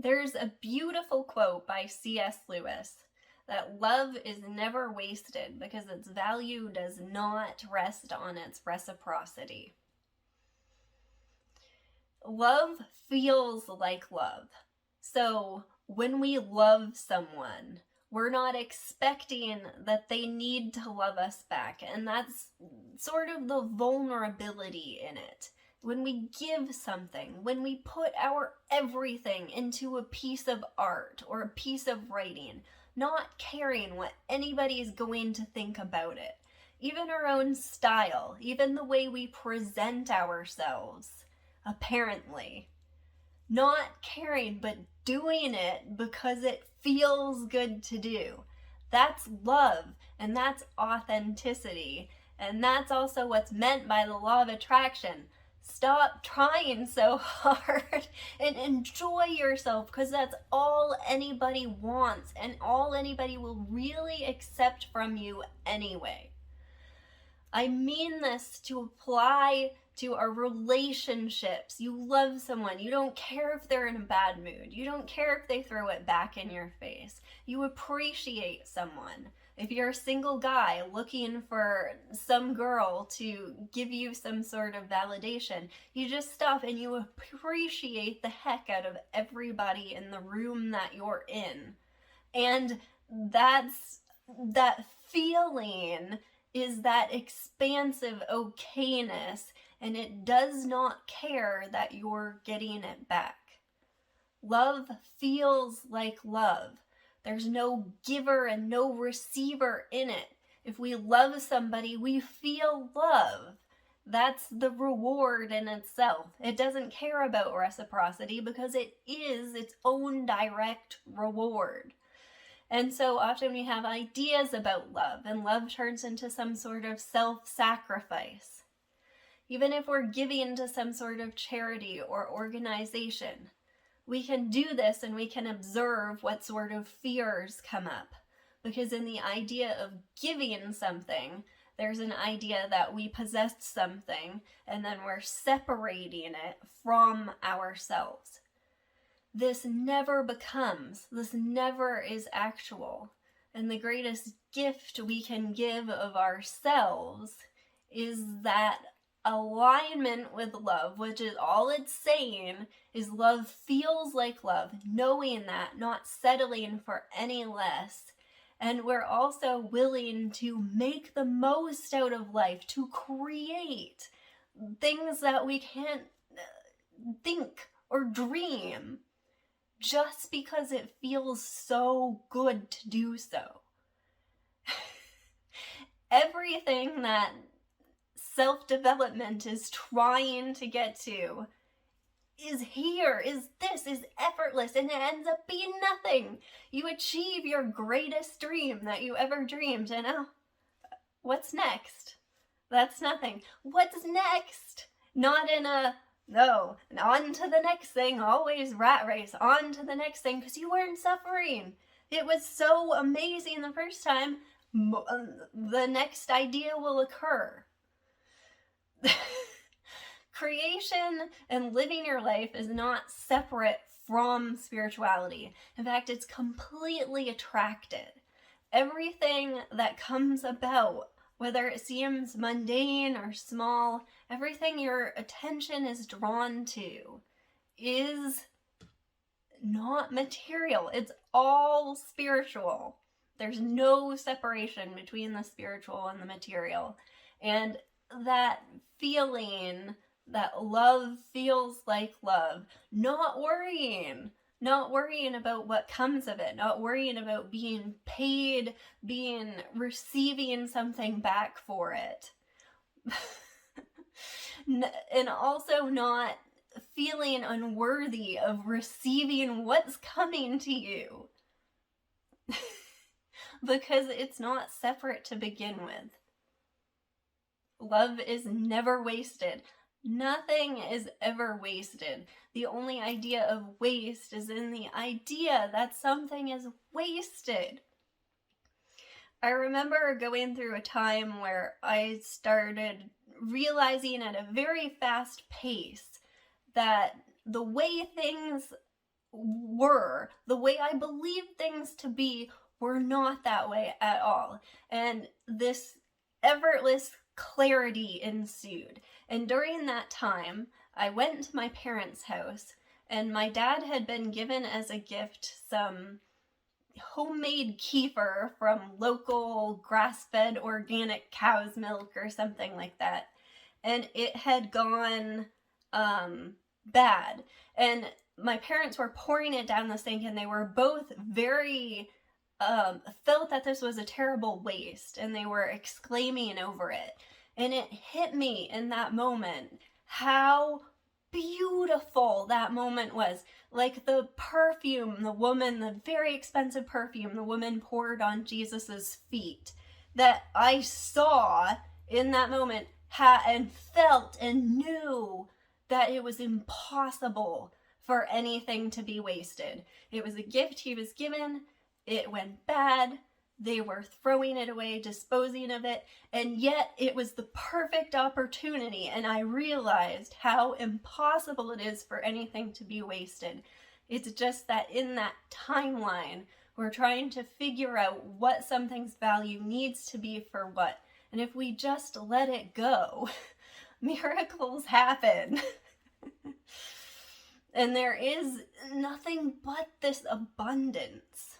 There's a beautiful quote by C.S. Lewis that love is never wasted because its value does not rest on its reciprocity. Love feels like love. So when we love someone, we're not expecting that they need to love us back. And that's sort of the vulnerability in it. When we give something, when we put our everything into a piece of art or a piece of writing, not caring what anybody's going to think about it, even our own style, even the way we present ourselves, apparently, not caring but doing it because it feels good to do. That's love, and that's authenticity, and that's also what's meant by the law of attraction. Stop trying so hard and enjoy yourself, because that's all anybody wants and all anybody will really accept from you anyway. I mean this to apply to our relationships. You love someone. You don't care if they're in a bad mood. You don't care if they throw it back in your face. You appreciate someone. If you're a single guy looking for some girl to give you some sort of validation, you just stop and you appreciate the heck out of everybody in the room that you're in. And that feeling is that expansive okayness, and it does not care that you're getting it back. Love feels like love. There's no giver and no receiver in it. If we love somebody, we feel love. That's the reward in itself. It doesn't care about reciprocity because it is its own direct reward. And so often we have ideas about love, and love turns into some sort of self-sacrifice. Even if we're giving to some sort of charity or organization, we can do this and we can observe what sort of fears come up. Because in the idea of giving something, there's an idea that we possessed something and then we're separating it from ourselves. This never becomes, this never is actual. And the greatest gift we can give of ourselves is that alignment with love, which is all it's saying is love feels like love, knowing that, not settling for any less. And we're also willing to make the most out of life, to create things that we can't think or dream, just because it feels so good to do so. Everything that self-development is trying to get to is here, is effortless, and it ends up being nothing. You achieve your greatest dream that you ever dreamed, and what's next? That's nothing. What's next? Not in a, no, on to the next thing, always rat race, on to the next thing, because you weren't suffering. It was so amazing the first time, the next idea will occur. Creation and living your life is not separate from spirituality. In fact, it's completely attracted. Everything that comes about, whether it seems mundane or small, everything your attention is drawn to is not material. It's all spiritual. There's no separation between the spiritual and the material. And that feeling that love feels like love, not worrying about what comes of it, not worrying about being paid, receiving something back for it. And also not feeling unworthy of receiving what's coming to you. Because it's not separate to begin with. Love is never wasted. Nothing is ever wasted. The only idea of waste is in the idea that something is wasted. I remember going through a time where I started realizing at a very fast pace that the way things were, the way I believed things to be, were not that way at all. And this effortless clarity ensued. And during that time, I went to my parents' house, and my dad had been given as a gift some homemade kefir from local grass-fed organic cow's milk or something like that. And it had gone bad. And my parents were pouring it down the sink, and they were both very felt that this was a terrible waste, and they were exclaiming over it. And it hit me in that moment how beautiful that moment was. Like the perfume, the very expensive perfume the woman poured on Jesus's feet, that I saw in that moment and felt and knew that it was impossible for anything to be wasted. It was a gift he was given. It went bad. They were throwing it away, disposing of it, and yet it was the perfect opportunity, and I realized how impossible it is for anything to be wasted. It's just that in that timeline, we're trying to figure out what something's value needs to be for what. And if we just let it go, miracles happen. And there is nothing but this abundance.